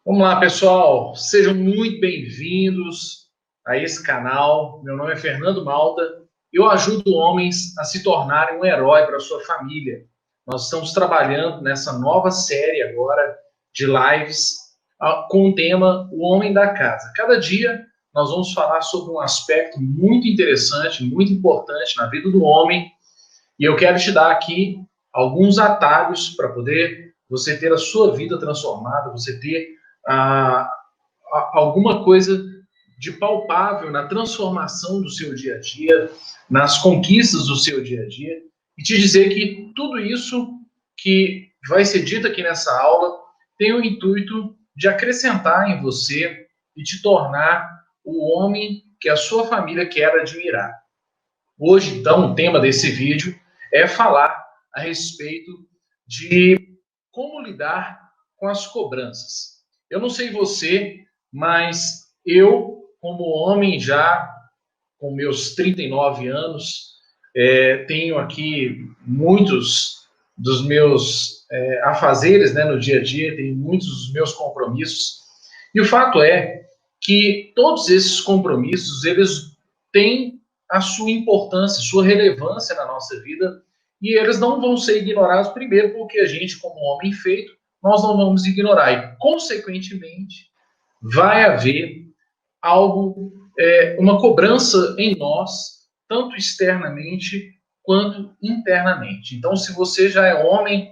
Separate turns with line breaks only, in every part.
Vamos lá, pessoal. Sejam muito bem-vindos a esse canal. Meu nome é Fernando Malta. Eu ajudo homens a se tornarem um herói para sua família. Nós estamos trabalhando nessa nova série agora de lives com o tema O Homem da Casa. Cada dia nós vamos falar sobre um aspecto muito interessante, muito importante na vida do homem. E eu quero te dar aqui alguns atalhos para poder você ter a sua vida transformada, você ter alguma coisa de palpável na transformação do seu dia a dia, nas conquistas do seu dia a dia, e te dizer que tudo isso que vai ser dito aqui nessa aula tem o intuito de acrescentar em você e te tornar o homem que a sua família quer admirar. Hoje, então, o tema desse vídeo é falar a respeito de como lidar com as cobranças. Eu não sei você, mas eu, como homem já com meus 39 anos, tenho aqui muitos dos meus afazeres, né, no dia a dia, tenho muitos dos meus compromissos. E o fato é que todos esses compromissos, eles têm a sua importância, sua relevância na nossa vida, e eles não vão ser ignorados, primeiro, porque a gente, como homem feito, nós não vamos ignorar. E, consequentemente, vai haver algo, uma cobrança em nós, tanto externamente quanto internamente. Então, se você já é homem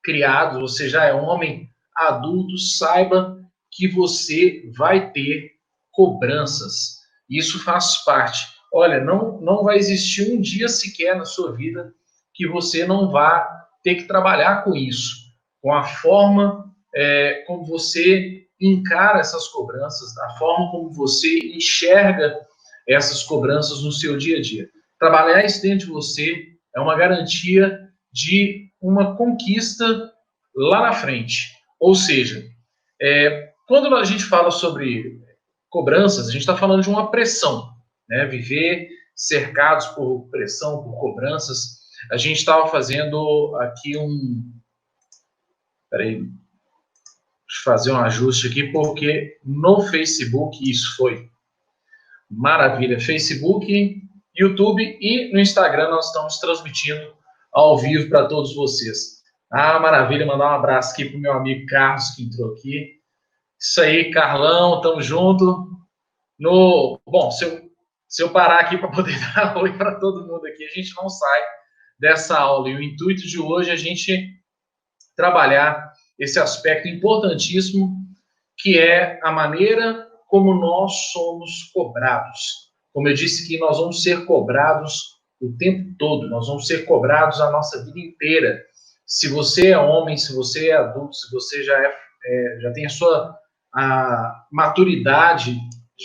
criado, você já é homem adulto, saiba que você vai ter cobranças. Isso faz parte. Olha, não vai existir um dia sequer na sua vida que você não vá ter que trabalhar com isso, com a forma como você encara essas cobranças, da forma como você enxerga essas cobranças no seu dia a dia. Trabalhar isso dentro de você é uma garantia de uma conquista lá na frente. Ou seja, quando a gente fala sobre cobranças, a gente está falando de uma pressão, né? Viver cercados por pressão, por cobranças. A gente estava fazendo aqui Peraí, deixa eu fazer um ajuste aqui, porque no Facebook isso foi maravilha. Facebook, YouTube e no Instagram nós estamos transmitindo ao vivo para todos vocês. Maravilha, mandar um abraço aqui para o meu amigo Carlos, que entrou aqui. Isso aí, Carlão, tamo junto. Bom, se eu parar aqui para poder dar oi para todo mundo aqui, a gente não sai dessa aula. E o intuito de hoje é a gente trabalhar esse aspecto importantíssimo, que é a maneira como nós somos cobrados. Como eu disse que nós vamos ser cobrados o tempo todo, nós vamos ser cobrados a nossa vida inteira. Se você é homem, se você é adulto, se você já tem a maturidade,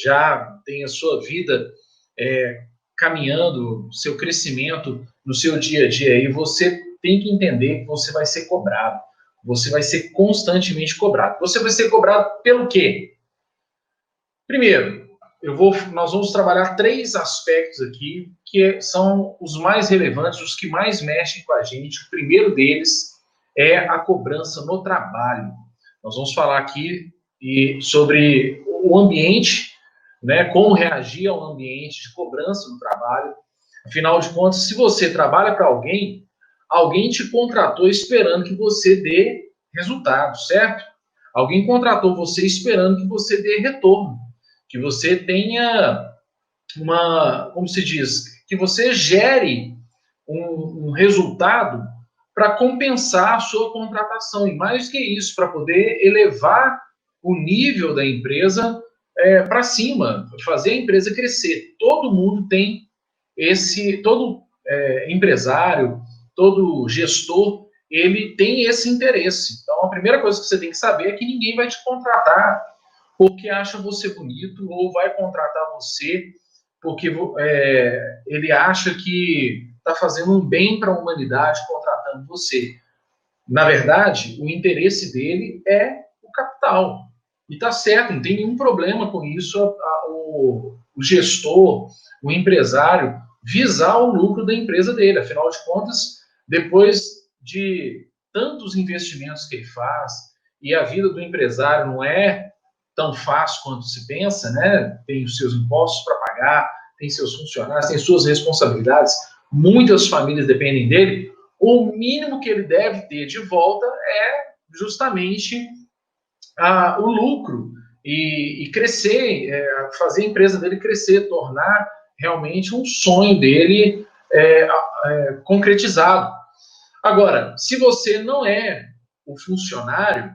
já tem a sua vida caminhando, seu crescimento no seu dia a dia, e você tem que entender que você vai ser cobrado. Você vai ser constantemente cobrado. Você vai ser cobrado pelo quê? Primeiro, nós vamos trabalhar 3 aspectos aqui que são os mais relevantes, os que mais mexem com a gente. O primeiro deles é a cobrança no trabalho. Nós vamos falar aqui sobre o ambiente, né, como reagir a um ambiente de cobrança no trabalho. Afinal de contas, se você trabalha para alguém, alguém te contratou esperando que você dê resultado, certo? Alguém contratou você esperando que você dê retorno, que você tenha como se diz, que você gere um resultado para compensar a sua contratação. E mais que isso, para poder elevar o nível da empresa para cima, fazer a empresa crescer. Todo mundo tem todo empresário, todo gestor, ele tem esse interesse. Então, a primeira coisa que você tem que saber é que ninguém vai te contratar porque acha você bonito ou vai contratar você porque ele acha que está fazendo um bem para a humanidade contratando você. Na verdade, o interesse dele é o capital. E está certo, não tem nenhum problema com isso o gestor, o empresário, visar o lucro da empresa dele. Afinal de contas, depois de tantos investimentos que ele faz e a vida do empresário não é tão fácil quanto se pensa, né? Tem os seus impostos para pagar, tem seus funcionários, tem suas responsabilidades, muitas famílias dependem dele. O mínimo que ele deve ter de volta é justamente o lucro e crescer, fazer a empresa dele crescer, tornar realmente um sonho dele concretizado. Agora, se você não é o funcionário,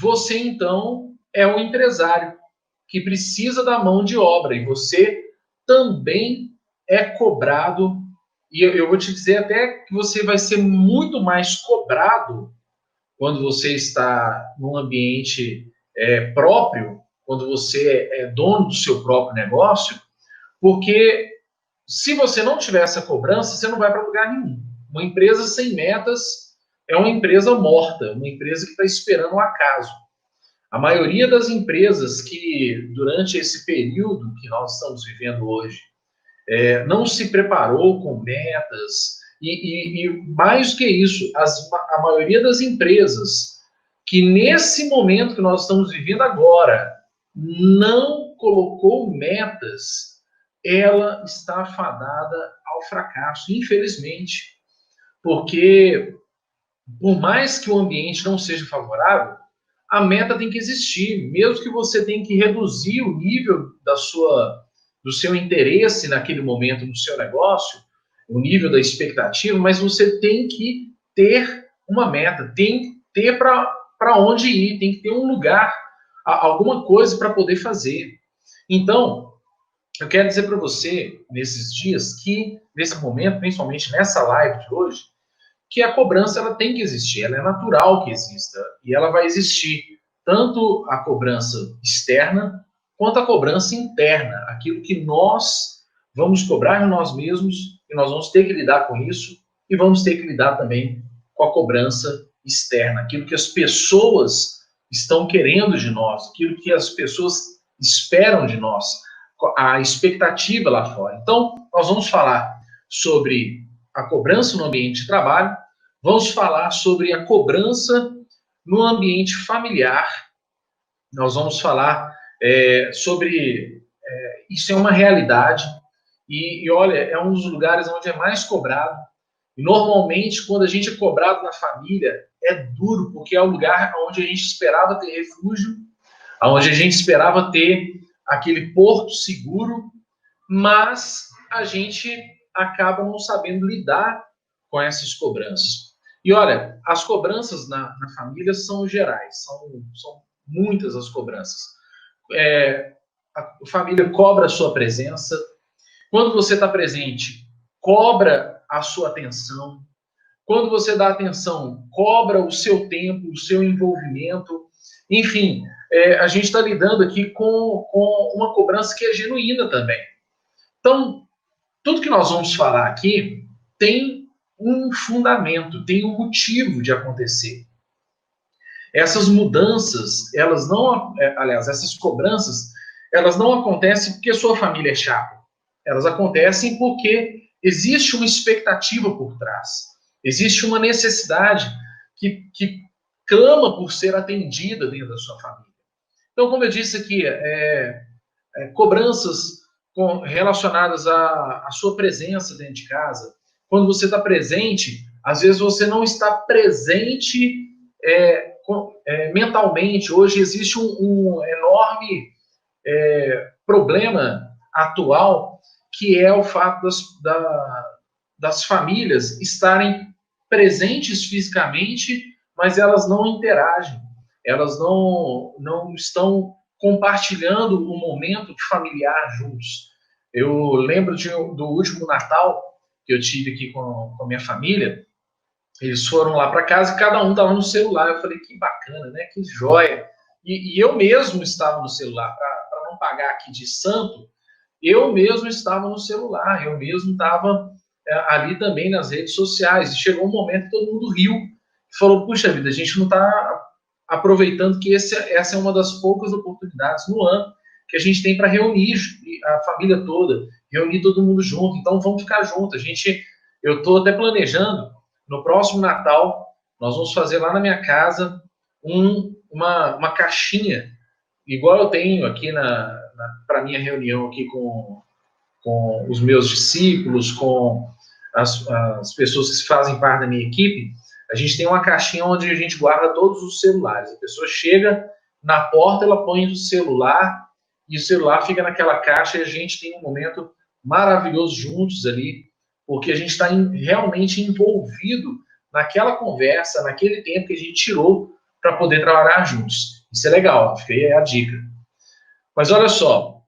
você então é o empresário que precisa da mão de obra e você também é cobrado. E eu vou te dizer até que você vai ser muito mais cobrado quando você está num ambiente próprio, quando você é dono do seu próprio negócio, porque se você não tiver essa cobrança, você não vai para lugar nenhum. Uma empresa sem metas é uma empresa morta, uma empresa que está esperando um acaso. A maioria das empresas que, durante esse período que nós estamos vivendo hoje, não se preparou com metas, e mais do que isso, a maioria das empresas que nesse momento que nós estamos vivendo agora não colocou metas, ela está fadada ao fracasso, infelizmente, porque por mais que o ambiente não seja favorável, a meta tem que existir, mesmo que você tenha que reduzir o nível do seu interesse naquele momento no seu negócio, o nível da expectativa, mas você tem que ter uma meta, tem que ter para onde ir, tem que ter um lugar, alguma coisa para poder fazer. Então, eu quero dizer para você, nesses dias, que nesse momento, principalmente nessa live de hoje, que a cobrança ela tem que existir, ela é natural que exista, e ela vai existir tanto a cobrança externa quanto a cobrança interna, aquilo que nós vamos cobrar de nós mesmos, e nós vamos ter que lidar com isso, e vamos ter que lidar também com a cobrança externa, aquilo que as pessoas estão querendo de nós, aquilo que as pessoas esperam de nós, a expectativa lá fora. Então, nós vamos falar sobre a cobrança no ambiente de trabalho, vamos falar sobre a cobrança no ambiente familiar, nós vamos falar sobre isso é uma realidade, e olha, é um dos lugares onde é mais cobrado, e normalmente quando a gente é cobrado na família, é duro, porque é o lugar onde a gente esperava ter refúgio, onde a gente esperava ter aquele porto seguro, mas a gente acaba não sabendo lidar com essas cobranças. E olha, as cobranças na família são gerais, são muitas as cobranças. A família cobra a sua presença. Quando você está presente, cobra a sua atenção. Quando você dá atenção, cobra o seu tempo, o seu envolvimento. Enfim, a gente está lidando aqui com uma cobrança que é genuína também. Então, tudo que nós vamos falar aqui tem um fundamento, tem um motivo de acontecer. Essas mudanças, elas não, aliás, essas cobranças, elas não acontecem porque sua família é chata. Elas acontecem porque existe uma expectativa por trás. Existe uma necessidade que clama por ser atendida dentro da sua família. Então, como eu disse aqui, cobranças relacionadas à sua presença dentro de casa. Quando você está presente, às vezes você não está presente mentalmente. Hoje existe um enorme problema atual, que é o fato das famílias estarem presentes fisicamente, mas elas não interagem, elas não estão compartilhando o momento familiar juntos. Eu lembro do último Natal que eu tive aqui com a minha família. Eles foram lá para casa e cada um estava no celular. Eu falei, que bacana, né? Que joia. E eu mesmo estava no celular, para não pagar aqui de santo, eu mesmo estava no celular, eu mesmo estava ali também nas redes sociais. E chegou um momento que todo mundo riu e falou, puxa vida, a gente não está aproveitando que essa é uma das poucas oportunidades no ano que a gente tem para reunir a família toda, reunir todo mundo junto. Então vamos ficar juntos. Eu estou até planejando, no próximo Natal, nós vamos fazer lá na minha casa um uma caixinha, igual eu tenho aqui para minha reunião aqui com os meus discípulos, com as pessoas que fazem parte da minha equipe. A gente tem uma caixinha onde a gente guarda todos os celulares. A pessoa chega na porta, ela põe o celular, e o celular fica naquela caixa, e a gente tem um momento maravilhoso juntos ali, porque a gente está realmente envolvido naquela conversa, naquele tempo que a gente tirou para poder trabalhar juntos. Isso é legal, fica aí a dica. Mas olha só,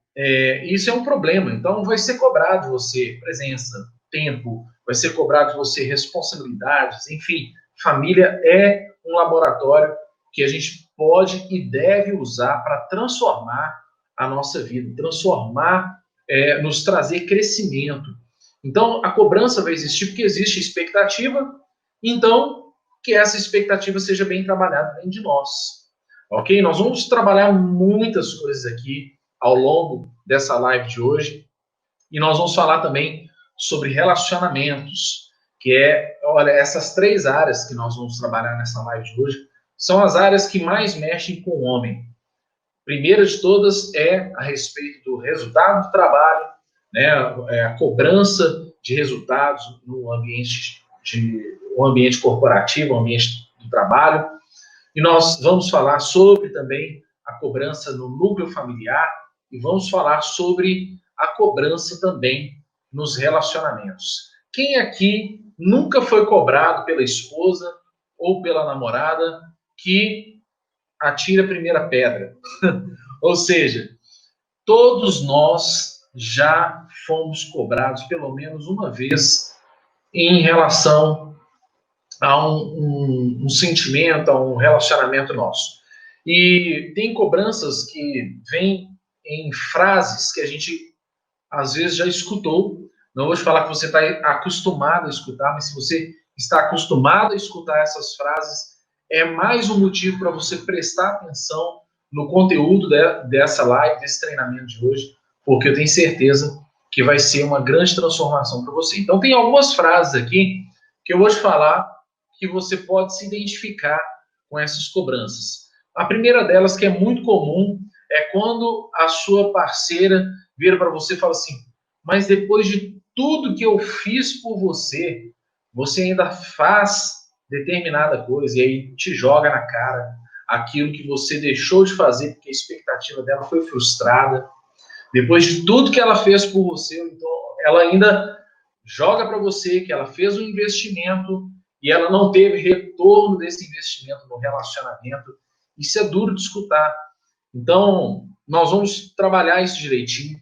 isso é um problema. Então, vai ser cobrado de você presença, tempo, vai ser cobrado de você responsabilidades, enfim. Família é um laboratório que a gente pode e deve usar para transformar a nossa vida, transformar, nos trazer crescimento. Então, a cobrança vai existir porque existe expectativa, então, que essa expectativa seja bem trabalhada dentro de nós. Ok? Nós vamos trabalhar muitas coisas aqui ao longo dessa live de hoje, e nós vamos falar também sobre relacionamentos, que olha, essas 3 áreas que nós vamos trabalhar nessa live de hoje, são as áreas que mais mexem com o homem. Primeira de todas é a respeito do resultado do trabalho, né, a cobrança de resultados no ambiente corporativo, no ambiente do trabalho. E nós vamos falar sobre também a cobrança no núcleo familiar e vamos falar sobre a cobrança também nos relacionamentos. Quem aqui nunca foi cobrado pela esposa ou pela namorada que atira a primeira pedra? Ou seja, todos nós já fomos cobrados pelo menos uma vez em relação a um sentimento, a um relacionamento nosso. E tem cobranças que vêm em frases que a gente às vezes já escutou. Não vou te falar que você está acostumado a escutar, mas se você está acostumado a escutar essas frases, é mais um motivo para você prestar atenção no conteúdo dessa live, desse treinamento de hoje, porque eu tenho certeza que vai ser uma grande transformação para você. Então, tem algumas frases aqui que eu vou te falar que você pode se identificar com essas cobranças. A primeira delas, que é muito comum, é quando a sua parceira vira para você e fala assim: mas depois de tudo que eu fiz por você, você ainda faz determinada coisa, e aí te joga na cara aquilo que você deixou de fazer porque a expectativa dela foi frustrada. Depois de tudo que ela fez por você, então ela ainda joga para você que ela fez um investimento e ela não teve retorno desse investimento no relacionamento. Isso é duro de escutar. Então, nós vamos trabalhar isso direitinho.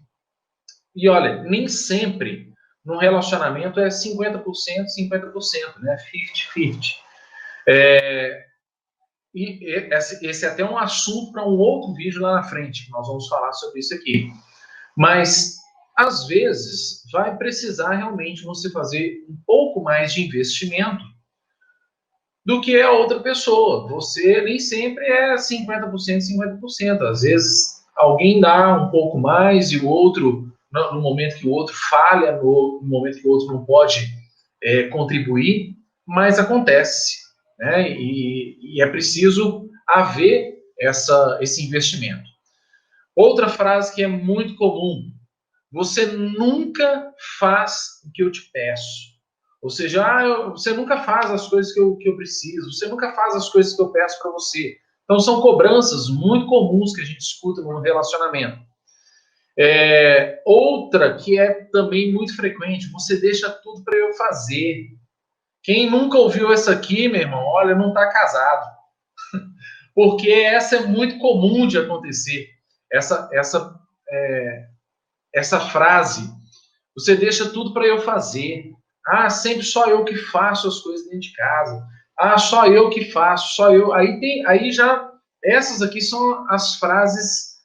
E olha, nem sempre num relacionamento é 50%, 50%, né? 50-50. E esse é até um assunto para um outro vídeo lá na frente, que nós vamos falar sobre isso aqui. Mas, às vezes, vai precisar realmente você fazer um pouco mais de investimento do que a outra pessoa. Você nem sempre é 50%, 50%. Às vezes, alguém dá um pouco mais e o outro, no momento que o outro falha, no momento que o outro não pode contribuir, mas acontece, né? E é preciso haver esse investimento. Outra frase que é muito comum: você nunca faz o que eu te peço. Ou seja, você nunca faz as coisas que eu preciso, você nunca faz as coisas que eu peço para você. Então, são cobranças muito comuns que a gente escuta no relacionamento. Outra que é também muito frequente: você deixa tudo para eu fazer. Quem nunca ouviu essa aqui, meu irmão, olha, não está casado. Porque essa é muito comum de acontecer. Essa frase: você deixa tudo para eu fazer. Sempre só eu que faço as coisas dentro de casa. Só eu que faço, só eu. Aí já, essas aqui são as frases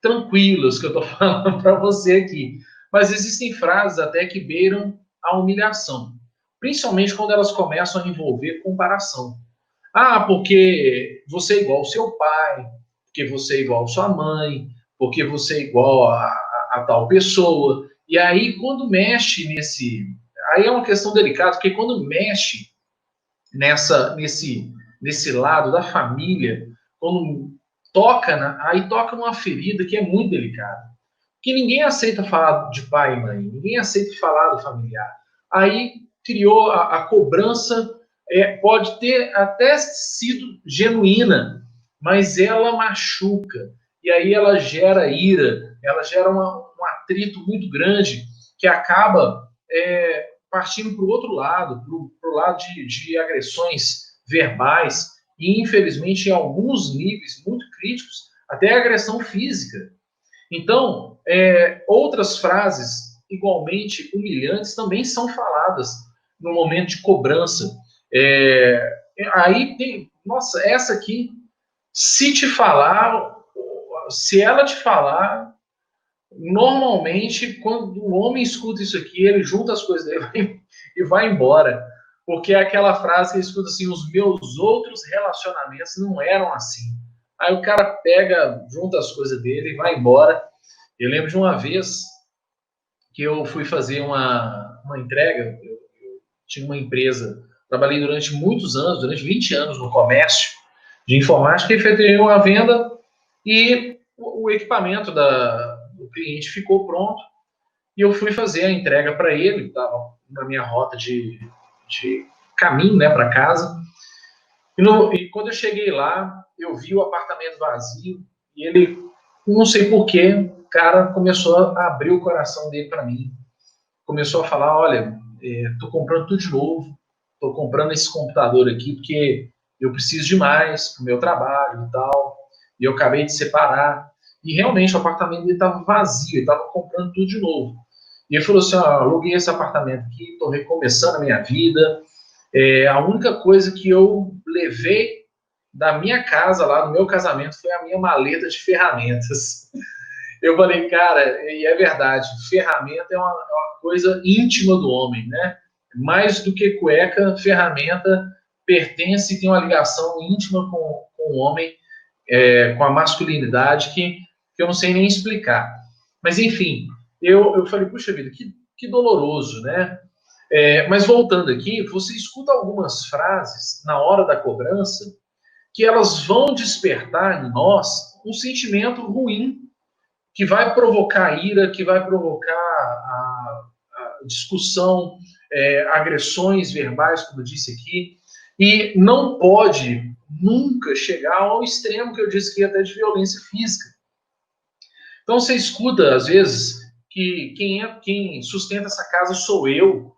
tranquilas que eu estou falando para você aqui. Mas existem frases até que beiram a humilhação, principalmente quando elas começam a envolver comparação. Porque você é igual ao seu pai, porque você é igual à sua mãe, porque você é igual a tal pessoa. E aí, quando mexe aí é uma questão delicada, porque quando mexe nesse lado da família, quando toca, aí toca numa ferida que é muito delicada. Que ninguém aceita falar de pai e mãe, ninguém aceita falar do familiar. Aí criou a cobrança, pode ter até sido genuína, mas ela machuca. E aí ela gera ira, ela gera um atrito muito grande que acaba partindo para o outro lado, para o lado de agressões verbais e, infelizmente, em alguns níveis muito críticos, até agressão física. Então, outras frases igualmente humilhantes também são faladas no momento de cobrança. Aí tem, nossa, essa aqui, se ela te falar, normalmente, quando o homem escuta isso aqui, ele junta as coisas dele e vai embora. Porque é aquela frase que ele escuta assim, os meus outros relacionamentos não eram assim. Aí o cara pega, junta as coisas dele e vai embora. Eu lembro de uma vez que eu fui fazer uma entrega, eu tinha uma empresa, trabalhei durante muitos anos, durante 20 anos no comércio de informática, efetuei uma venda e o equipamento do cliente ficou pronto e eu fui fazer a entrega para ele, estava na minha rota de caminho, né, para casa. E quando eu cheguei lá, eu vi o apartamento vazio e ele, não sei porquê, o cara começou a abrir o coração dele para mim. Começou a falar, olha, tô comprando tudo de novo, tô comprando esse computador aqui porque eu preciso de mais pro meu trabalho e tal, e eu acabei de separar. E realmente o apartamento dele estava vazio, ele estava comprando tudo de novo. E ele falou assim, aluguei esse apartamento aqui, estou recomeçando a minha vida, a única coisa que eu levei da minha casa lá, no meu casamento, foi a minha maleta de ferramentas. Eu falei, cara, e é verdade, ferramenta é uma coisa íntima do homem, né? Mais do que cueca, ferramenta pertence e tem uma ligação íntima com o homem, com a masculinidade, que eu não sei nem explicar. Mas, enfim, eu falei, puxa vida, que doloroso, né? Mas voltando aqui, você escuta algumas frases na hora da cobrança que elas vão despertar em nós um sentimento ruim, que vai provocar ira, que vai provocar a discussão, agressões verbais, como eu disse aqui, e não pode nunca chegar ao extremo que eu disse que até de violência física. Então você escuta, às vezes, que quem sustenta essa casa sou eu.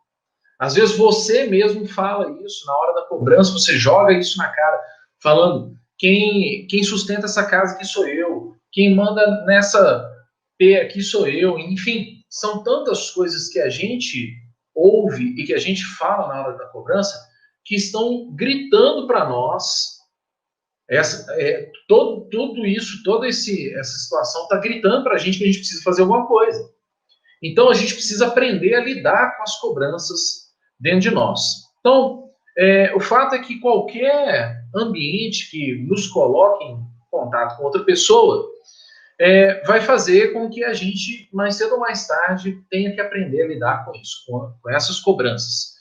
Às vezes você mesmo fala isso na hora da cobrança, você joga isso na cara, falando, quem sustenta essa casa aqui sou eu, quem manda nessa P aqui sou eu, enfim, são tantas coisas que a gente ouve e que a gente fala na hora da cobrança que estão gritando para nós, tudo isso, essa situação está gritando para a gente que a gente precisa fazer alguma coisa. Então, a gente precisa aprender a lidar com as cobranças dentro de nós. Então, o fato é que qualquer ambiente que nos coloque em contato com outra pessoa vai fazer com que a gente, mais cedo ou mais tarde, tenha que aprender a lidar com isso, com essas cobranças,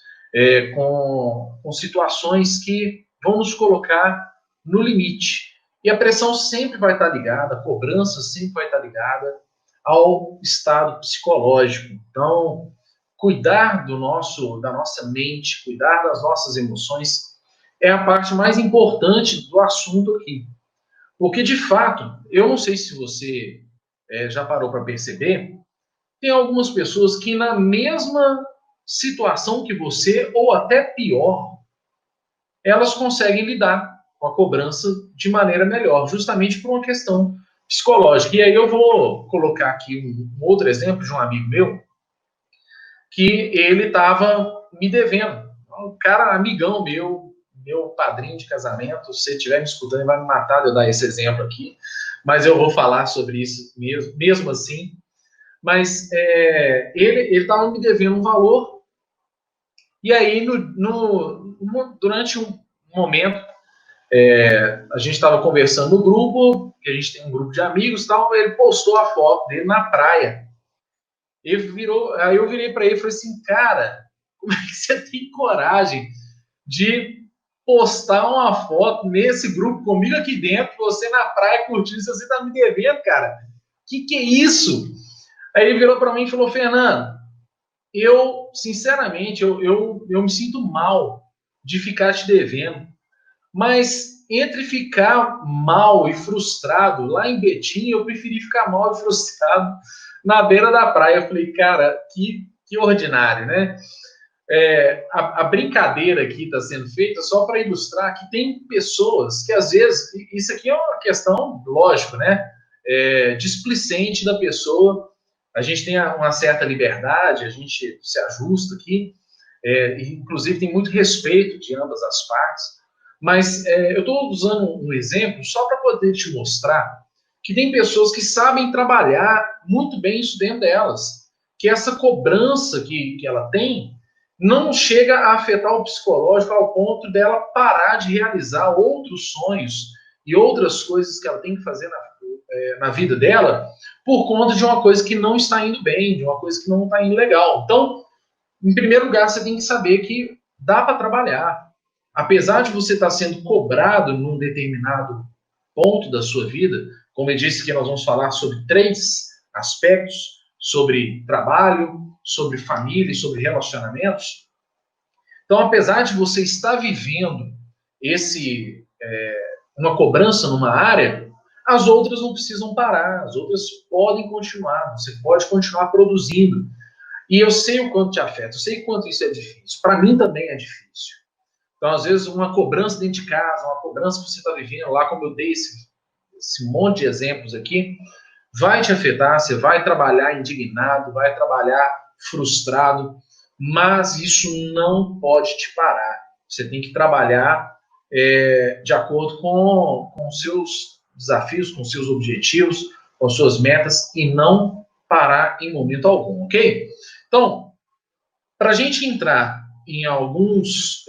com situações que vão nos colocar no limite. E a pressão sempre vai estar ligada, a cobrança sempre vai estar ligada ao estado psicológico. Então, cuidar da nossa mente, cuidar das nossas emoções é a parte mais importante do assunto aqui. Porque, de fato, eu não sei se você já parou para perceber, tem algumas pessoas que na mesma situação que você, ou até pior, elas conseguem lidar com a cobrança de maneira melhor, justamente por uma questão psicológica. E aí eu vou colocar aqui um outro exemplo de um amigo meu, que ele estava me devendo. Um cara, amigão meu padrinho de casamento, se você estiver me escutando, ele vai me matar de eu dar esse exemplo aqui, mas eu vou falar sobre isso mesmo assim. Mas ele estava me devendo um valor, e aí durante um momento, a gente estava conversando no grupo, que a gente tem um grupo de amigos, tal, ele postou a foto dele na praia. Aí eu virei para ele e falei assim, cara, como é que você tem coragem de postar uma foto nesse grupo comigo aqui dentro, você na praia curtindo, você tá me devendo, cara. Que é isso? Aí ele virou para mim e falou, Fernando, eu, sinceramente, eu me sinto mal de ficar te devendo, mas entre ficar mal e frustrado lá em Betim, eu preferi ficar mal e frustrado na beira da praia. Eu falei, cara, que ordinário, né? A brincadeira aqui está sendo feita só para ilustrar que tem pessoas que, às vezes, isso aqui é uma questão, lógico, né? Displicente da pessoa. A gente tem uma certa liberdade, a gente se ajusta aqui, inclusive tem muito respeito de ambas as partes, mas eu estou usando um exemplo só para poder te mostrar que tem pessoas que sabem trabalhar muito bem isso dentro delas, que essa cobrança que ela tem não chega a afetar o psicológico ao ponto dela parar de realizar outros sonhos e outras coisas que ela tem que fazer na vida dela por conta de uma coisa que não está indo bem, de uma coisa que não está indo legal. Então, em primeiro lugar, você tem que saber que dá para trabalhar. Apesar de você estar sendo cobrado num determinado ponto da sua vida, como eu disse que nós vamos falar sobre 3 aspectos, sobre trabalho, sobre família e sobre relacionamentos. Então, apesar de você estar vivendo uma cobrança numa área, as outras não precisam parar, as outras podem continuar, você pode continuar produzindo. E eu sei o quanto te afeta, eu sei o quanto isso é difícil. Para mim também é difícil. Então, às vezes, uma cobrança dentro de casa, uma cobrança que você está vivendo lá, como eu dei esse monte de exemplos aqui, vai te afetar, você vai trabalhar indignado, vai trabalhar frustrado, mas isso não pode te parar. Você tem que trabalhar de acordo com os seus desafios, com os seus objetivos, com as suas metas e não parar em momento algum, ok? Então, para a gente entrar em algumas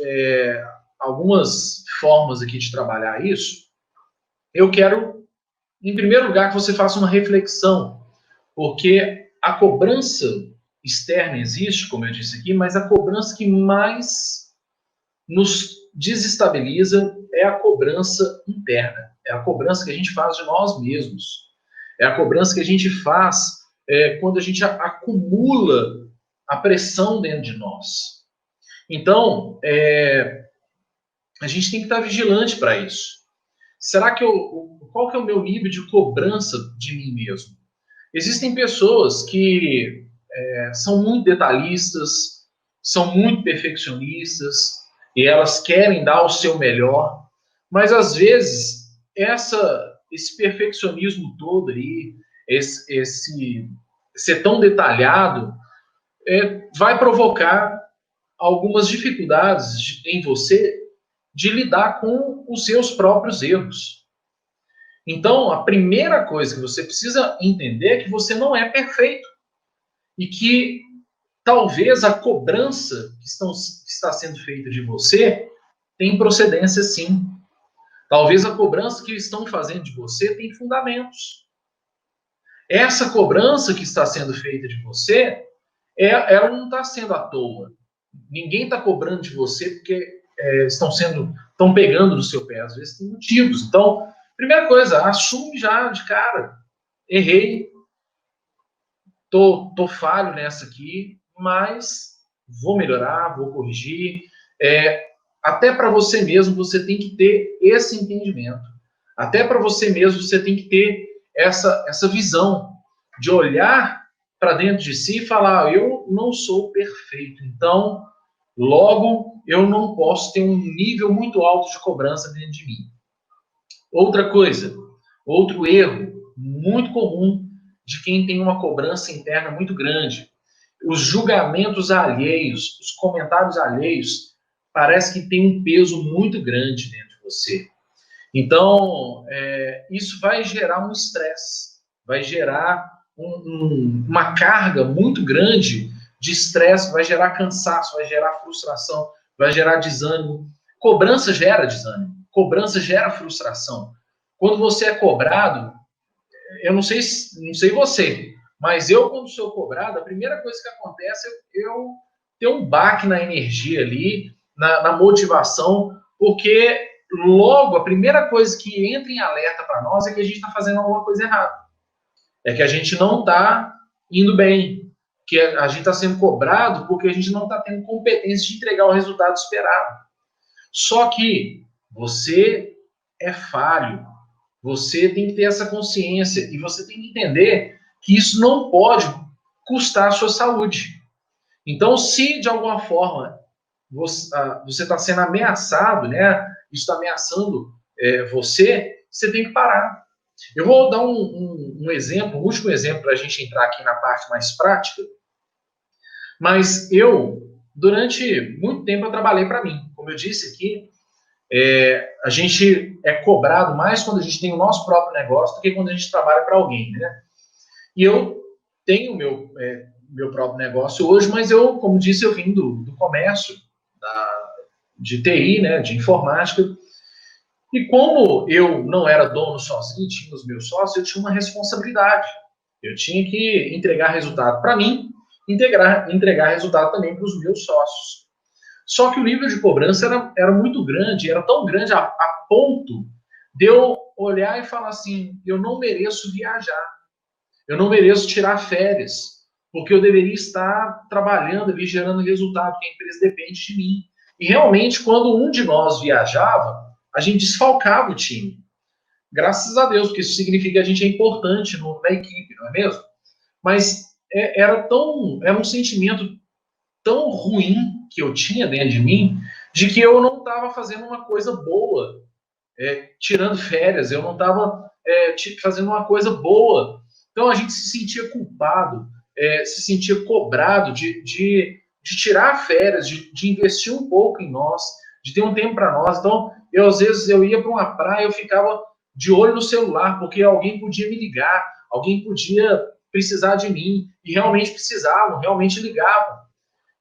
formas aqui de trabalhar isso, eu quero, em primeiro lugar, que você faça uma reflexão, porque a cobrança externa existe, como eu disse aqui, mas a cobrança que mais nos desestabiliza é a cobrança interna, é a cobrança que a gente faz de nós mesmos, é a cobrança que a gente faz quando a gente acumula a pressão dentro de nós. Então, a gente tem que estar vigilante para isso. Será que qual que é o meu nível de cobrança de mim mesmo? Existem pessoas que são muito detalhistas, são muito perfeccionistas, e elas querem dar o seu melhor, mas às vezes esse perfeccionismo todo aí, esse ser tão detalhado, vai provocar algumas dificuldades em você de lidar com os seus próprios erros. Então, a primeira coisa que você precisa entender é que você não é perfeito e que talvez a cobrança que está sendo feita de você tem procedência, sim. Talvez a cobrança que estão fazendo de você tem fundamentos. Essa cobrança que está sendo feita de você, ela não está sendo à toa. Ninguém está cobrando de você porque estão pegando no seu pé. Às vezes tem motivos. Então, primeira coisa, assume já de cara. Errei, tô falho nessa aqui, mas vou melhorar, vou corrigir. Até para você mesmo, você tem que ter esse entendimento. Até para você mesmo, você tem que ter essa visão de olhar para dentro de si e falar, eu não sou perfeito, então, logo, eu não posso ter um nível muito alto de cobrança dentro de mim. Outra coisa, outro erro muito comum de quem tem uma cobrança interna muito grande, os julgamentos alheios, os comentários alheios, parece que tem um peso muito grande dentro de você. Então, isso vai gerar um estresse, vai gerar uma carga muito grande de estresse, vai gerar cansaço, vai gerar frustração, vai gerar desânimo. Cobrança gera desânimo, cobrança gera frustração. Quando você é cobrado, eu não sei você, mas eu, quando sou cobrado, a primeira coisa que acontece é eu ter um baque na energia ali, na motivação, porque logo a primeira coisa que entra em alerta para nós é que a gente está fazendo alguma coisa errada. É que a gente não está indo bem, que a gente está sendo cobrado porque a gente não está tendo competência de entregar o resultado esperado. Só que você é falho, você tem que ter essa consciência e você tem que entender que isso não pode custar a sua saúde. Então, se de alguma forma você está sendo ameaçado, né? Isso está ameaçando você tem que parar. Eu vou dar um exemplo, um último exemplo para a gente entrar aqui na parte mais prática. Mas durante muito tempo, eu trabalhei para mim. Como eu disse aqui, a gente é cobrado mais quando a gente tem o nosso próprio negócio do que quando a gente trabalha para alguém, né? E eu tenho meu próprio negócio hoje, mas como disse, eu vim do comércio, de TI, né, de informática. E como eu não era dono sozinho, tinha os meus sócios, eu tinha uma responsabilidade. Eu tinha que entregar resultado para mim, entregar resultado também para os meus sócios. Só que o nível de cobrança era muito grande, era tão grande a ponto de eu olhar e falar assim, eu não mereço viajar, eu não mereço tirar férias, porque eu deveria estar trabalhando ali, gerando resultado, porque a empresa depende de mim. E realmente, quando um de nós viajava, a gente desfalcava o time. Graças a Deus, porque isso significa que a gente é importante na equipe, não é mesmo? Mas era um sentimento tão ruim que eu tinha dentro de mim, de que eu não estava fazendo uma coisa boa, tirando férias, eu não estava fazendo uma coisa boa. Então a gente se sentia culpado, se sentia cobrado de tirar férias, de investir um pouco em nós, de ter um tempo para nós. Então, às vezes eu ia para uma praia, eu ficava de olho no celular, porque alguém podia me ligar, alguém podia precisar de mim, e realmente precisavam, realmente ligavam.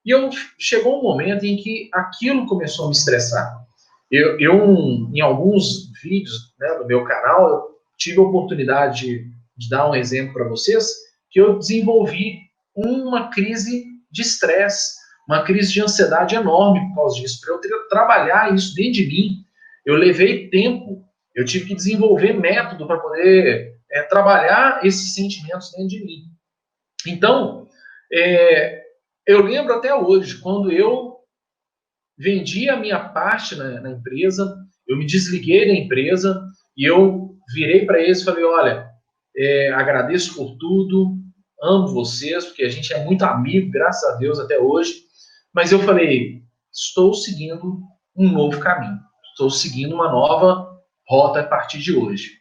E chegou um momento em que aquilo começou a me estressar. Em alguns vídeos, né, no meu canal, eu tive a oportunidade de dar um exemplo para vocês, que eu desenvolvi uma crise de estresse, uma crise de ansiedade enorme por causa disso. Para eu trabalhar isso dentro de mim, eu levei tempo, eu tive que desenvolver método para poder trabalhar esses sentimentos dentro de mim. Então, eu lembro até hoje, quando eu vendi a minha parte na empresa, eu me desliguei da empresa e eu virei para eles e falei, olha, agradeço por tudo, amo vocês, porque a gente é muito amigo, graças a Deus, até hoje, mas eu falei, estou seguindo um novo caminho, estou seguindo uma nova rota a partir de hoje.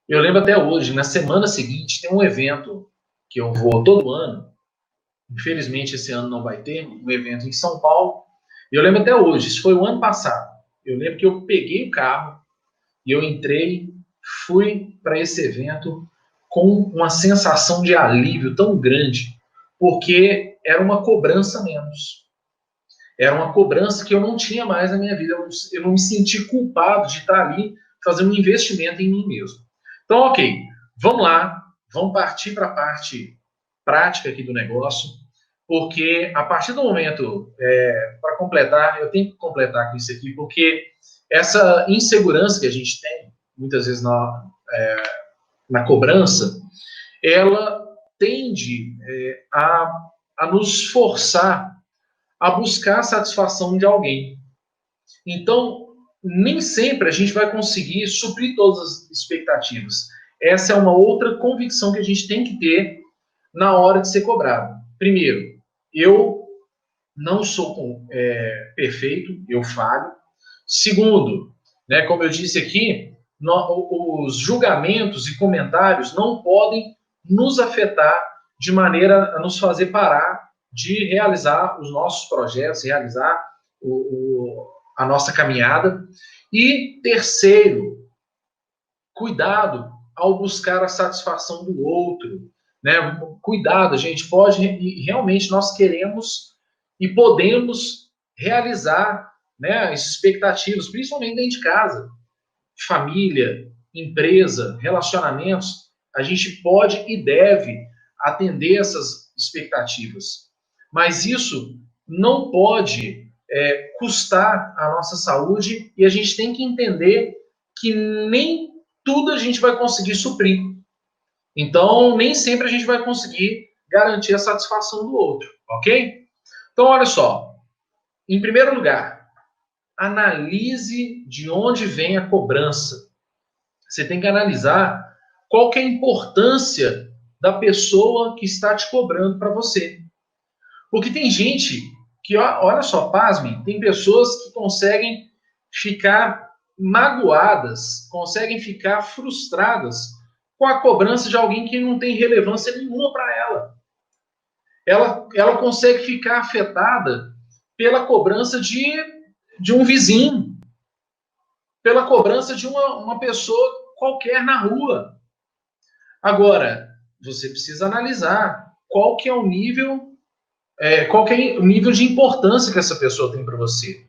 Eu lembro até hoje, na semana seguinte, tem um evento que eu vou todo ano, infelizmente esse ano não vai ter, um evento em São Paulo. E eu lembro até hoje, isso foi o ano passado. Eu lembro que eu peguei o carro e eu entrei, fui para esse evento com uma sensação de alívio tão grande, porque era uma cobrança menos. Era uma cobrança que eu não tinha mais na minha vida. Eu não me senti culpado de estar ali fazendo um investimento em mim mesmo. Então, ok, vamos lá, vamos partir para a parte prática aqui do negócio, porque a partir do momento, para completar, eu tenho que completar com isso aqui, porque essa insegurança que a gente tem, muitas vezes na cobrança, ela tende a nos forçar a buscar a satisfação de alguém. Então, nem sempre a gente vai conseguir suprir todas as expectativas. Essa é uma outra convicção que a gente tem que ter na hora de ser cobrado. Primeiro, eu não sou perfeito, eu falho. Segundo, né, como eu disse aqui, os julgamentos e comentários não podem nos afetar de maneira a nos fazer parar de realizar os nossos projetos, realizar a nossa caminhada. E terceiro, cuidado ao buscar a satisfação do outro. Né? Cuidado, a gente pode, realmente nós queremos e podemos realizar, né, as expectativas, principalmente dentro de casa, família, empresa, relacionamentos, a gente pode e deve atender essas expectativas. Mas isso não pode custar a nossa saúde, e a gente tem que entender que nem tudo a gente vai conseguir suprir. Então, nem sempre a gente vai conseguir garantir a satisfação do outro, ok? Então, olha só. Em primeiro lugar, analise de onde vem a cobrança. Você tem que analisar qual que é a importância da pessoa que está te cobrando para você. Porque tem gente que, olha só, pasmem, tem pessoas que conseguem ficar magoadas, conseguem ficar frustradas com a cobrança de alguém que não tem relevância nenhuma para ela. Ela consegue ficar afetada pela cobrança de um vizinho, pela cobrança de uma pessoa qualquer na rua. Agora, você precisa analisar qual que é o nível, qual que é o nível de importância que essa pessoa tem para você.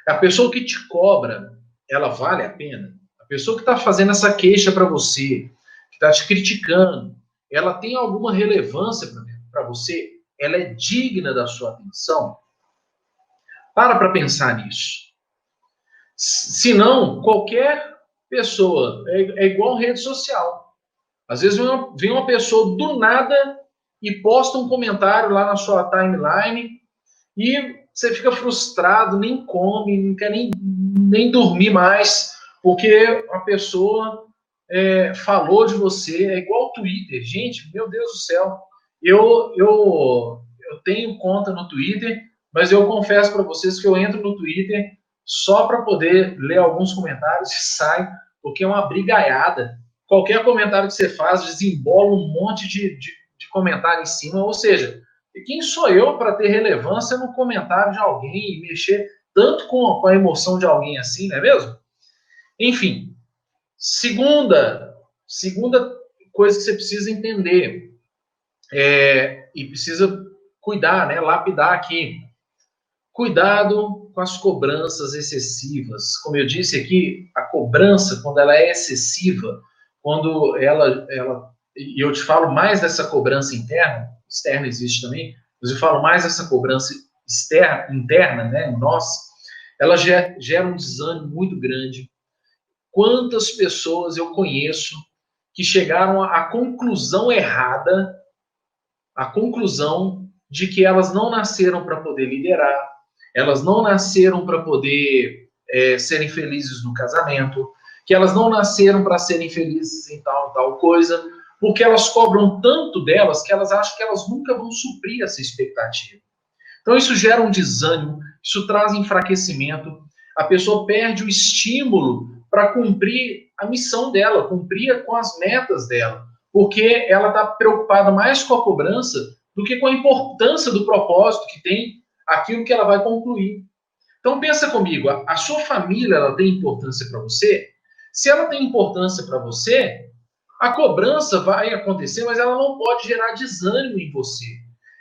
A pessoa que te cobra, ela vale a pena? A pessoa que está fazendo essa queixa para você, que está te criticando, ela tem alguma relevância para você? Ela é digna da sua atenção? Para pensar nisso. Se não, qualquer pessoa, é igual rede social. Às vezes vem uma pessoa do nada e posta um comentário lá na sua timeline e você fica frustrado, nem come, não quer nem dormir mais, porque a pessoa falou de você. É igual o Twitter. Gente, meu Deus do céu. Eu tenho conta no Twitter, mas eu confesso para vocês que eu entro no Twitter só para poder ler alguns comentários e sai, porque é uma brigaiada. Qualquer comentário que você faz desembola um monte de comentário em cima, ou seja, quem sou eu para ter relevância no comentário de alguém e mexer tanto com a emoção de alguém assim, não é mesmo? Enfim, segunda coisa que você precisa entender e precisa cuidar, né, lapidar aqui. Cuidado com as cobranças excessivas. Como eu disse aqui, a cobrança, quando ela é excessiva, quando e eu te falo mais dessa cobrança interna, externa existe também, mas eu falo mais dessa cobrança interna, né, em nós, ela gera um desânimo muito grande. Quantas pessoas eu conheço que chegaram à conclusão errada, a conclusão de que elas não nasceram para poder liderar, elas não nasceram para poder serem felizes no casamento, que elas não nasceram para serem felizes em tal coisa, porque elas cobram tanto delas que elas acham que elas nunca vão suprir essa expectativa. Então isso gera um desânimo, isso traz enfraquecimento, a pessoa perde o estímulo para cumprir a missão dela, cumprir com as metas dela, porque ela está preocupada mais com a cobrança do que com a importância do propósito que tem aquilo que ela vai concluir. Então pensa comigo, a sua família ela tem importância para você? Se ela tem importância para você, a cobrança vai acontecer, mas ela não pode gerar desânimo em você.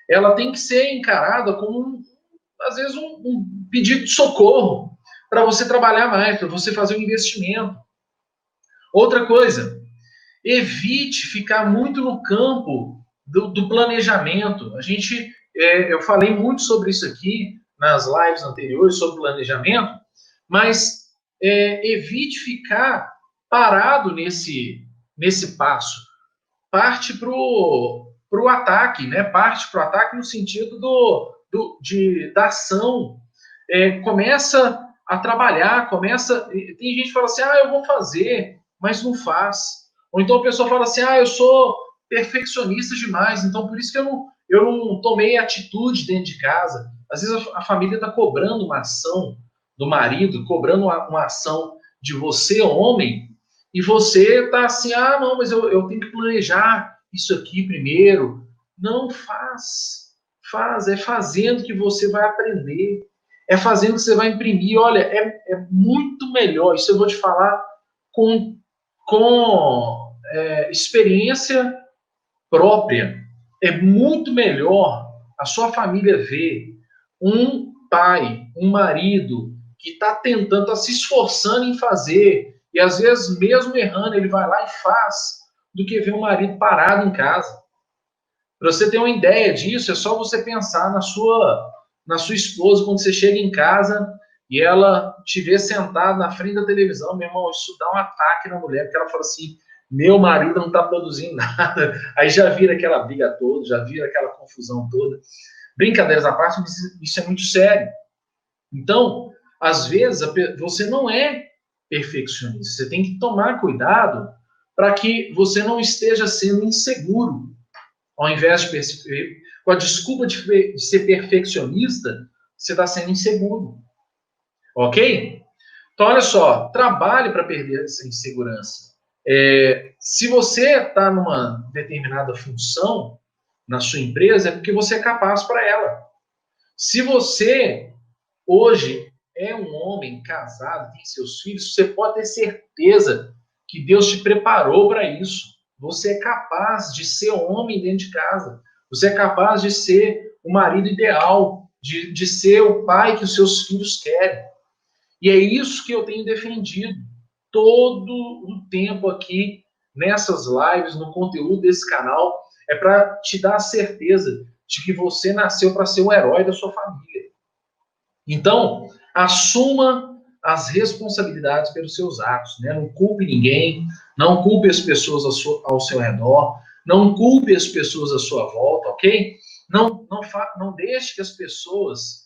Ela tem que ser encarada como, às vezes, um pedido de socorro para você trabalhar mais, para você fazer um investimento. Outra coisa, evite ficar muito no campo do planejamento. Eu falei muito sobre isso aqui nas lives anteriores, sobre planejamento, mas evite ficar parado nesse passo. Parte para o ataque, né? Parte para o ataque no sentido da ação. Começa a trabalhar, tem gente que fala assim, eu vou fazer, mas não faz. Ou então a pessoa fala assim, eu sou perfeccionista demais, então por isso que eu não tomei atitude dentro de casa. Às vezes a família está cobrando uma ação do marido, cobrando uma ação de você, homem, e você está assim, não, mas eu tenho que planejar isso aqui primeiro. Não, faz. É fazendo que você vai aprender. É fazendo que você vai imprimir. Olha, é muito melhor. Isso eu vou te falar com experiência própria. É muito melhor a sua família ver um pai, um marido que está tentando, está se esforçando em fazer, e às vezes, mesmo errando, ele vai lá e faz, do que ver um marido parado em casa. Para você ter uma ideia disso, é só você pensar na sua esposa quando você chega em casa e ela te vê sentado na frente da televisão, meu irmão, isso dá um ataque na mulher, porque ela fala assim, meu marido não está produzindo nada. Aí já vira aquela briga toda, já vira aquela confusão toda. Brincadeiras à parte, isso é muito sério. Então, às vezes, você não é perfeccionista. Você tem que tomar cuidado para que você não esteja sendo inseguro. Ao invés de com a desculpa de ser perfeccionista, você está sendo inseguro. Ok? Então, olha só, trabalhe para perder essa insegurança. Se você está numa determinada função na sua empresa, é porque você é capaz para ela. Se você, hoje, é um homem casado, tem seus filhos, você pode ter certeza que Deus te preparou para isso. Você é capaz de ser homem dentro de casa. Você é capaz de ser o marido ideal, de ser o pai que os seus filhos querem. E é isso que eu tenho defendido todo o tempo aqui, nessas lives, no conteúdo desse canal, é para te dar a certeza de que você nasceu para ser o herói da sua família. Então, assuma as responsabilidades pelos seus atos, né? Não culpe ninguém, não culpe as pessoas ao seu redor, não culpe as pessoas à sua volta, ok? Não deixe que as pessoas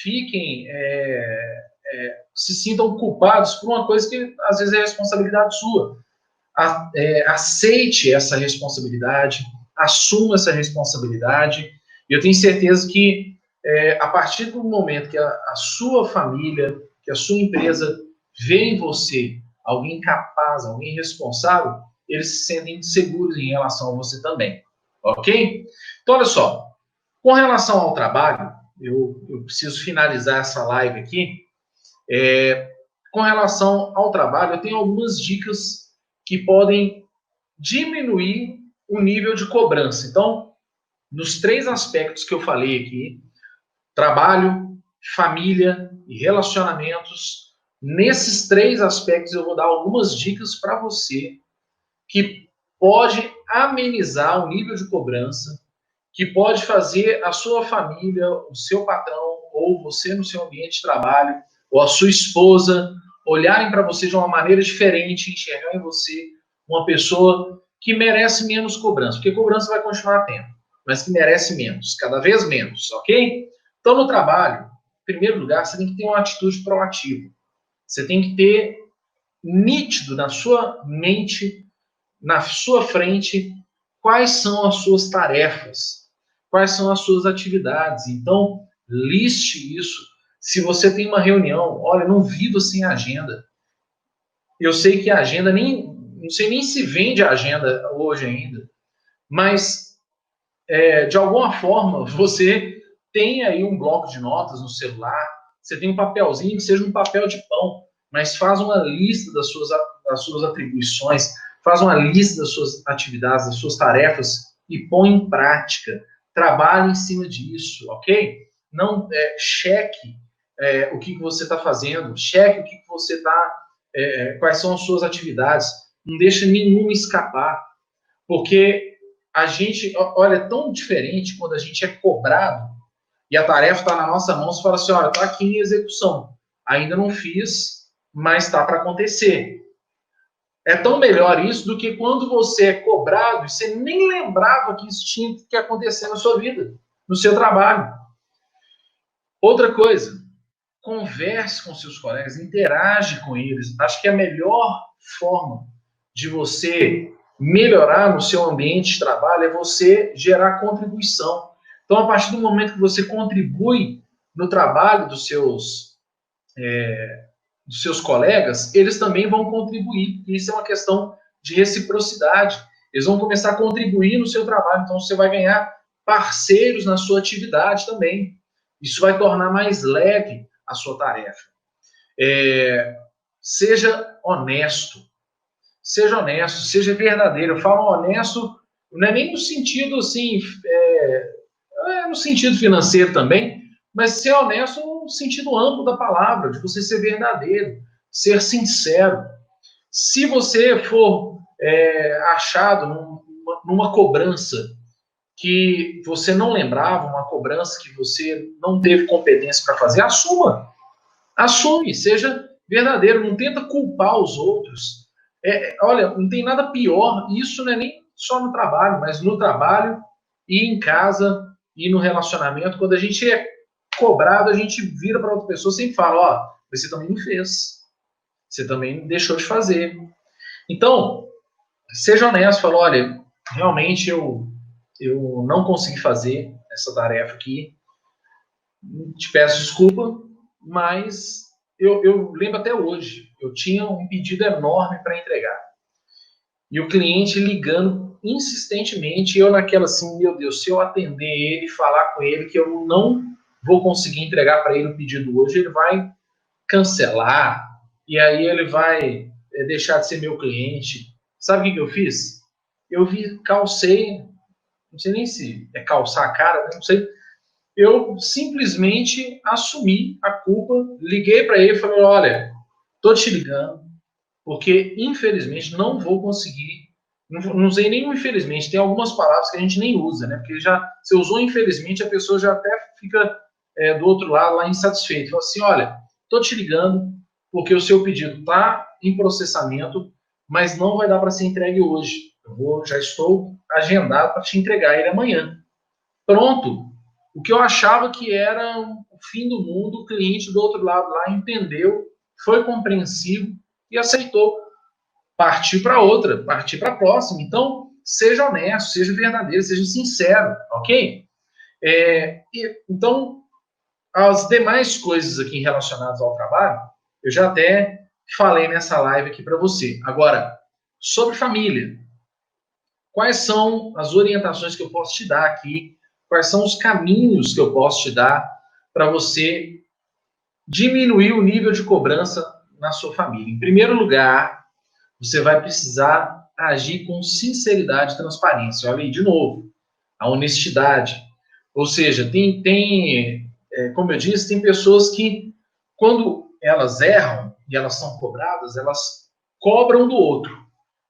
fiquem se sintam culpados por uma coisa que às vezes é responsabilidade sua. Aceite essa responsabilidade, assuma essa responsabilidade. E eu tenho certeza que a partir do momento que a sua família, que a sua empresa vê em você alguém capaz, alguém responsável, eles se sentem seguros em relação a você também. Ok? Então, olha só. Com relação ao trabalho, eu preciso finalizar essa live aqui. Com relação ao trabalho, eu tenho algumas dicas que podem diminuir o nível de cobrança. Então, nos 3 aspectos que eu falei aqui, trabalho, família e relacionamentos, nesses 3 aspectos eu vou dar algumas dicas para você que pode amenizar o nível de cobrança, que pode fazer a sua família, o seu patrão, ou você no seu ambiente de trabalho, ou a sua esposa, olharem para você de uma maneira diferente, enxergar em você uma pessoa que merece menos cobrança, porque cobrança vai continuar tendo, mas que merece menos, cada vez menos, ok? Então, no trabalho, em primeiro lugar, você tem que ter uma atitude proativa. Você tem que ter nítido na sua mente, na sua frente, quais são as suas tarefas, quais são as suas atividades. Então, liste isso. Se você tem uma reunião, olha, não viva sem agenda. Eu sei que a agenda não sei nem se vende a agenda hoje ainda, mas de alguma forma você tem aí um bloco de notas no celular, você tem um papelzinho que seja um papel de pão, mas faz uma lista das suas atribuições, faz uma lista das suas atividades, das suas tarefas e põe em prática. Trabalhe em cima disso, ok? Não cheque o que você está fazendo, cheque o que você está, quais são as suas atividades. Não deixa nenhuma escapar, porque a gente, olha, é tão diferente quando a gente é cobrado e a tarefa está na nossa mão, você fala assim, olha, está aqui em execução. Ainda não fiz, mas está para acontecer. É tão melhor isso do que quando você é cobrado e você nem lembrava que isso tinha que acontecer na sua vida, no seu trabalho. Outra coisa, converse com seus colegas, interage com eles. Acho que a melhor forma de você melhorar no seu ambiente de trabalho é você gerar contribuição. Então, a partir do momento que você contribui no trabalho dos seus colegas, eles também vão contribuir, porque isso é uma questão de reciprocidade. Eles vão começar a contribuir no seu trabalho, então você vai ganhar parceiros na sua atividade também. Isso vai tornar mais leve a sua tarefa. Seja honesto. Seja honesto, seja verdadeiro. Eu falo honesto, não é nem no sentido assim, no sentido financeiro também, mas ser honesto no sentido amplo da palavra, de você ser verdadeiro, ser sincero. Se você for achado numa cobrança que você não lembrava, uma cobrança que você não teve competência para fazer, assuma. Assume, seja verdadeiro, não tenta culpar os outros. Olha, não tem nada pior, isso não é nem só no trabalho, mas no trabalho e em casa e no relacionamento, quando a gente é cobrado, a gente vira para outra pessoa e sempre fala, ó, você também não fez, você também deixou de fazer. Então, seja honesto, fala, olha, realmente eu não consegui fazer essa tarefa aqui, te peço desculpa, mas eu lembro até hoje, eu tinha um pedido enorme para entregar. E o cliente ligando insistentemente, e eu naquela assim, meu Deus, se eu atender ele, falar com ele que eu não vou conseguir entregar para ele o pedido hoje, ele vai cancelar, e aí ele vai deixar de ser meu cliente. Sabe o que eu fiz? Eu calcei, não sei nem se é calçar a cara, não sei, eu simplesmente assumi a culpa, liguei para ele e falei, olha, tô te ligando, porque infelizmente não vou conseguir, não usei nem infelizmente, tem algumas palavras que a gente nem usa, né? Porque já, se usou infelizmente, a pessoa já até fica do outro lado lá insatisfeita. Fala assim, olha, tô te ligando, porque o seu pedido está em processamento, mas não vai dar para ser entregue hoje. Já estou agendado para te entregar ele amanhã. Pronto. O que eu achava que era o fim do mundo, o cliente do outro lado lá entendeu, foi compreensivo e aceitou. Partir para outra, partir para a próxima. Então, seja honesto, seja verdadeiro, seja sincero, ok? Então, as demais coisas aqui relacionadas ao trabalho, eu já até falei nessa live aqui para você. Agora, sobre família, quais são as orientações que eu posso te dar aqui? Quais são os caminhos que eu posso te dar para você diminuir o nível de cobrança na sua família? Em primeiro lugar, você vai precisar agir com sinceridade e transparência. Olha aí, de novo, a honestidade. Ou seja, como eu disse, tem pessoas que, quando elas erram e elas são cobradas, elas cobram do outro.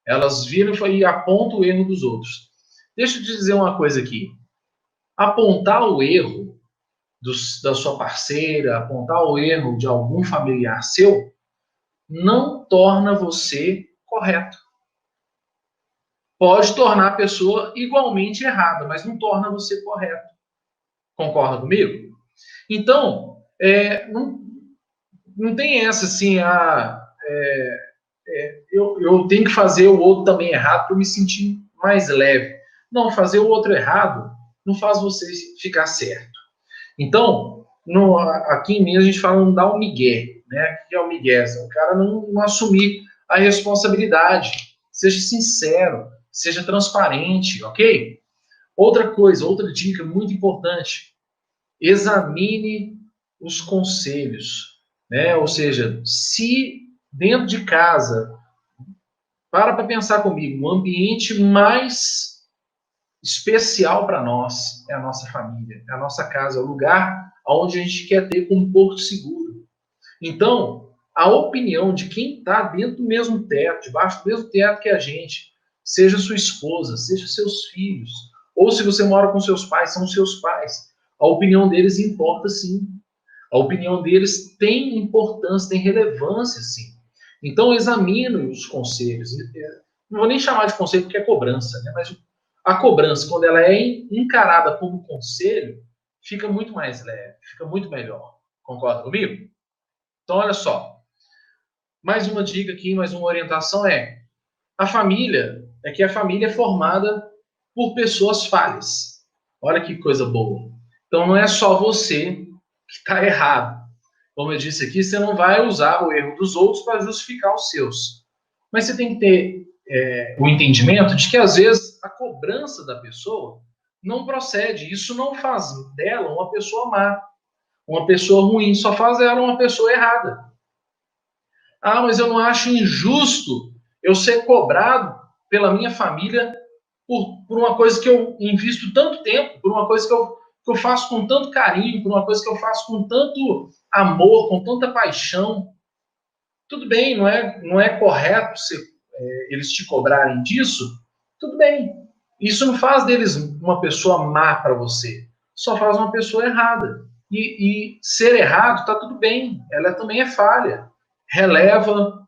Elas viram e apontam o erro dos outros. Deixa eu te dizer uma coisa aqui. Apontar o erro da sua parceira, apontar o erro de algum familiar seu, não torna você correto. Pode tornar a pessoa igualmente errada, mas não torna você correto. Concorda comigo? Então, não tem essa assim, eu tenho que fazer o outro também errado para me sentir mais leve. Não, fazer o outro errado não faz você ficar certo. Então, aqui em Minas a gente fala não dar um migué, né? O que é o migué? O cara não assumir a responsabilidade. Seja sincero, seja transparente, ok? Outra coisa, outra dica muito importante, examine os conselhos, né? Ou seja, se dentro de casa, para pensar comigo, o ambiente mais especial para nós é a nossa família, é a nossa casa, é o lugar onde a gente quer ter como um porto seguro. Então, a opinião de quem está dentro do mesmo teto, debaixo do mesmo teto que a gente, seja sua esposa, seja seus filhos, ou se você mora com seus pais, são seus pais. A opinião deles importa sim. A opinião deles tem importância, tem relevância sim. Então, examine os conselhos. Não vou nem chamar de conselho porque é cobrança, né? Mas a cobrança, quando ela é encarada como conselho, fica muito mais leve, fica muito melhor. Concorda comigo? Então, olha só. Mais uma dica aqui, mais uma orientação a família é formada por pessoas falhas. Olha que coisa boa. Então, não é só você que está errado. Como eu disse aqui, você não vai usar o erro dos outros para justificar os seus. Mas você tem que ter o entendimento de que, às vezes, a cobrança da pessoa não procede. Isso não faz dela uma pessoa má, uma pessoa ruim, só faz dela uma pessoa errada. Ah, mas eu não acho injusto eu ser cobrado pela minha família por uma coisa que eu invisto tanto tempo, por uma coisa que eu faço com tanto carinho, por uma coisa que eu faço com tanto amor, com tanta paixão. Tudo bem, não é correto eles te cobrarem disso? Tudo bem. Isso não faz deles uma pessoa má para você, só faz uma pessoa errada. E ser errado está tudo bem, ela também é falha. Releva,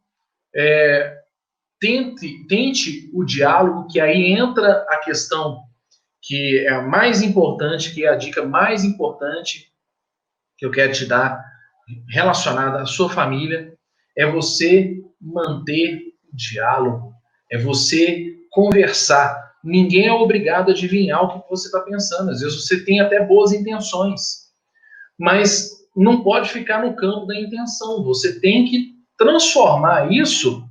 tente o diálogo, que aí entra a questão que é a mais importante, que é a dica mais importante que eu quero te dar relacionada à sua família, é você manter o diálogo, é você conversar. Ninguém é obrigado a adivinhar o que você está pensando. Às vezes você tem até boas intenções, mas não pode ficar no campo da intenção. Você tem que transformar isso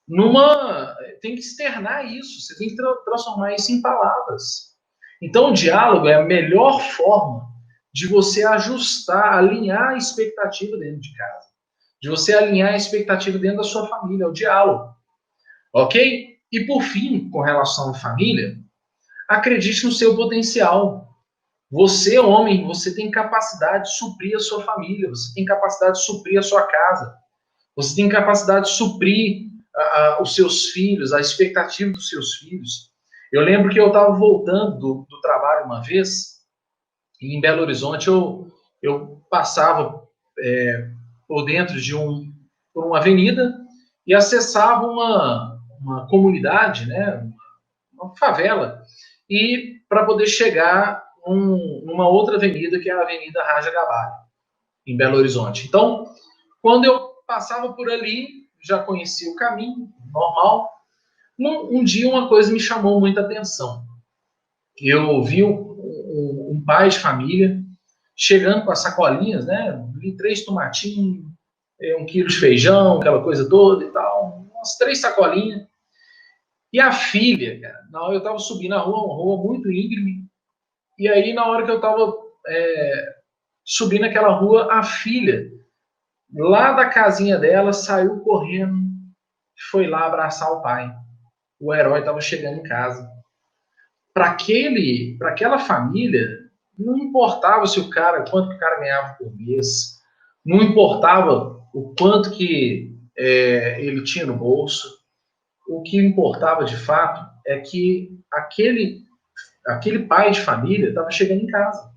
numa. Tem que externar isso, você tem que transformar isso em palavras. Então, o diálogo é a melhor forma de você ajustar, alinhar a expectativa dentro de casa, de você alinhar a expectativa dentro da sua família, o diálogo. Ok? E por fim, com relação à família, acredite no seu potencial. Você, homem, você tem capacidade de suprir a sua família, você tem capacidade de suprir a sua casa, você tem capacidade de suprir os seus filhos, a expectativa dos seus filhos. Eu lembro que eu estava voltando do trabalho uma vez, e em Belo Horizonte eu passava por dentro por uma avenida e acessava uma comunidade, né, uma favela, e para poder chegar numa outra avenida, que é a Avenida Raja Gabarra, em Belo Horizonte. Então, quando eu passava por ali, já conhecia o caminho, normal. Um dia uma coisa me chamou muita atenção. Eu vi um pai de família chegando com as sacolinhas, né? Vi 3 tomatinhos, 1 quilo de feijão, aquela coisa toda e tal, umas 3 sacolinhas. E a filha, cara, na hora eu estava subindo a rua, uma rua muito íngreme, e aí na hora que eu estava subindo aquela rua, a filha, lá da casinha dela, saiu correndo, foi lá abraçar o pai. O herói estava chegando em casa. Para aquela família, não importava se o cara, quanto que o cara ganhava por mês, não importava o quanto que ele tinha no bolso. O que importava de fato é que aquele pai de família estava chegando em casa.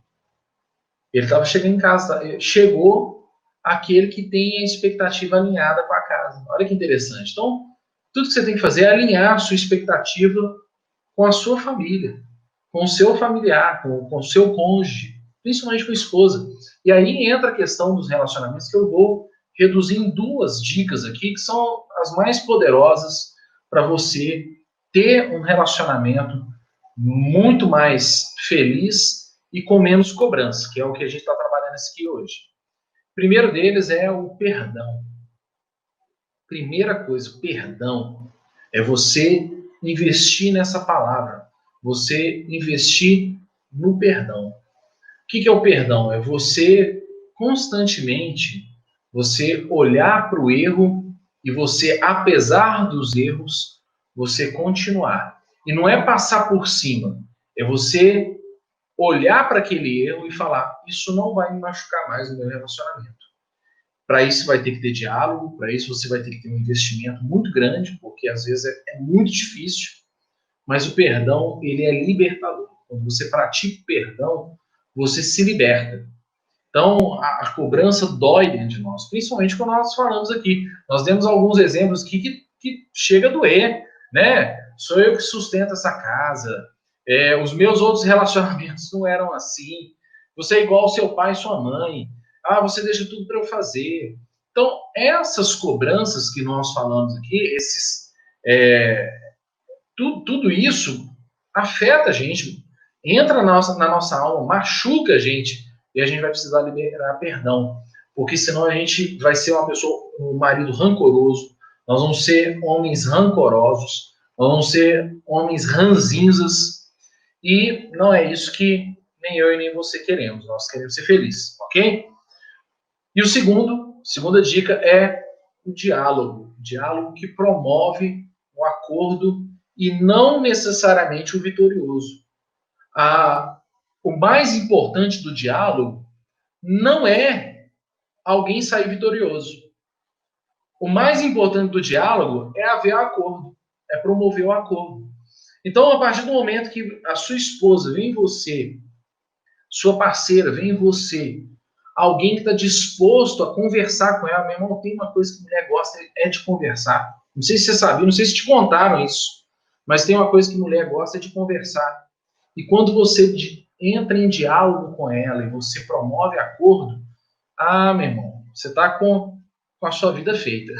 Ele estava chegando em casa, chegou aquele que tem a expectativa alinhada com a casa. Olha que interessante. Então, tudo que você tem que fazer é alinhar a sua expectativa com a sua família, com o seu familiar, com o seu cônjuge, principalmente com a esposa. E aí entra a questão dos relacionamentos, que eu vou reduzir em 2 dicas aqui, que são as mais poderosas para você ter um relacionamento muito mais feliz e com menos cobrança, que é o que a gente está trabalhando aqui hoje. O primeiro deles é o perdão. Primeira coisa, perdão. É você investir nessa palavra. Você investir no perdão. O que é o perdão? É você constantemente, você olhar para o erro e você, apesar dos erros, você continuar. E não é passar por cima, é você olhar para aquele erro e falar: isso não vai me machucar mais no meu relacionamento. Para isso vai ter que ter diálogo, para isso você vai ter que ter um investimento muito grande, porque às vezes é muito difícil, mas o perdão, ele é libertador. Quando você pratica o perdão, você se liberta. Então, a cobrança dói dentro de nós, principalmente quando nós falamos aqui. Nós demos alguns exemplos aqui que chega a doer, né? Sou eu que sustento essa casa, os meus outros relacionamentos não eram assim, você é igual ao seu pai e sua mãe, você deixa tudo para eu fazer. Então, essas cobranças que nós falamos aqui, tudo isso afeta a gente, entra na nossa alma, machuca a gente, e a gente vai precisar liberar perdão, porque senão a gente vai ser uma pessoa, um marido rancoroso, nós vamos ser homens rancorosos, nós vamos ser homens ranzinzas, e não é isso que nem eu e nem você queremos, nós queremos ser felizes, ok? E segunda dica é o diálogo que promove o acordo e não necessariamente o vitorioso. O mais importante do diálogo não é alguém sair vitorioso. O mais importante do diálogo é haver acordo, é promover o acordo. Então, a partir do momento que a sua esposa vê em você, sua parceira vê em você, alguém que está disposto a conversar com ela, meu irmão, tem uma coisa que mulher gosta, é de conversar. Não sei se você sabia, não sei se te contaram isso, mas tem uma coisa que mulher gosta, é de conversar. E quando você entra em diálogo com ela e você promove acordo, meu irmão, você está com a sua vida feita.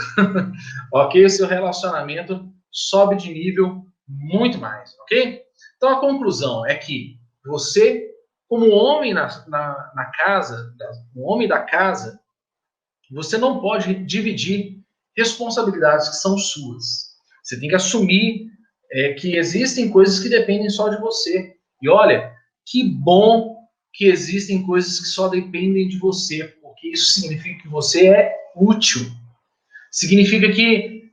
Ok? O seu relacionamento sobe de nível muito mais, ok? Então a conclusão é que você, como homem na casa, o homem da casa, você não pode dividir responsabilidades que são suas. Você tem que assumir que existem coisas que dependem só de você. E olha, que bom que existem coisas que só dependem de você, porque isso significa que você é útil. Significa que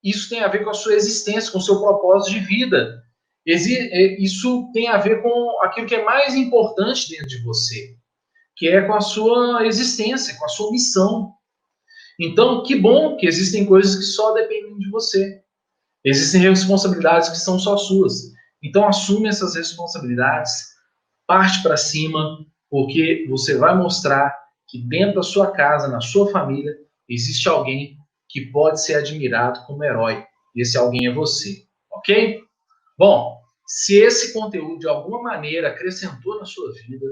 isso tem a ver com a sua existência, com o seu propósito de vida. Isso tem a ver com aquilo que é mais importante dentro de você, que é com a sua existência, com a sua missão. Então, que bom que existem coisas que só dependem de você. Existem responsabilidades que são só suas. Então, assume essas responsabilidades, parte para cima, porque você vai mostrar que dentro da sua casa, na sua família, existe alguém que pode ser admirado como herói. E esse alguém é você, ok? Bom, se esse conteúdo de alguma maneira acrescentou na sua vida,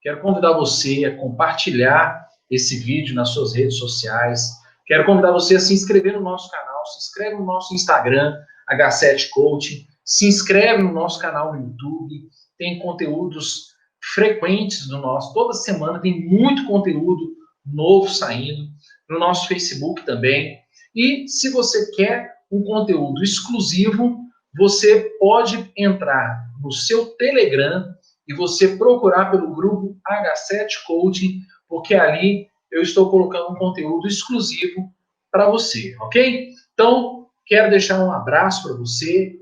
quero convidar você a compartilhar esse vídeo nas suas redes sociais. Quero convidar você a se inscrever no nosso canal, se inscreve no nosso Instagram, H7 Coaching, se inscreve no nosso canal no YouTube, tem conteúdos frequentes do nosso, toda semana tem muito conteúdo novo saindo, no nosso Facebook também. E se você quer um conteúdo exclusivo, você pode entrar no seu Telegram e você procurar pelo grupo H7 Coaching, porque ali eu estou colocando um conteúdo exclusivo para você, ok? Então, quero deixar um abraço para você.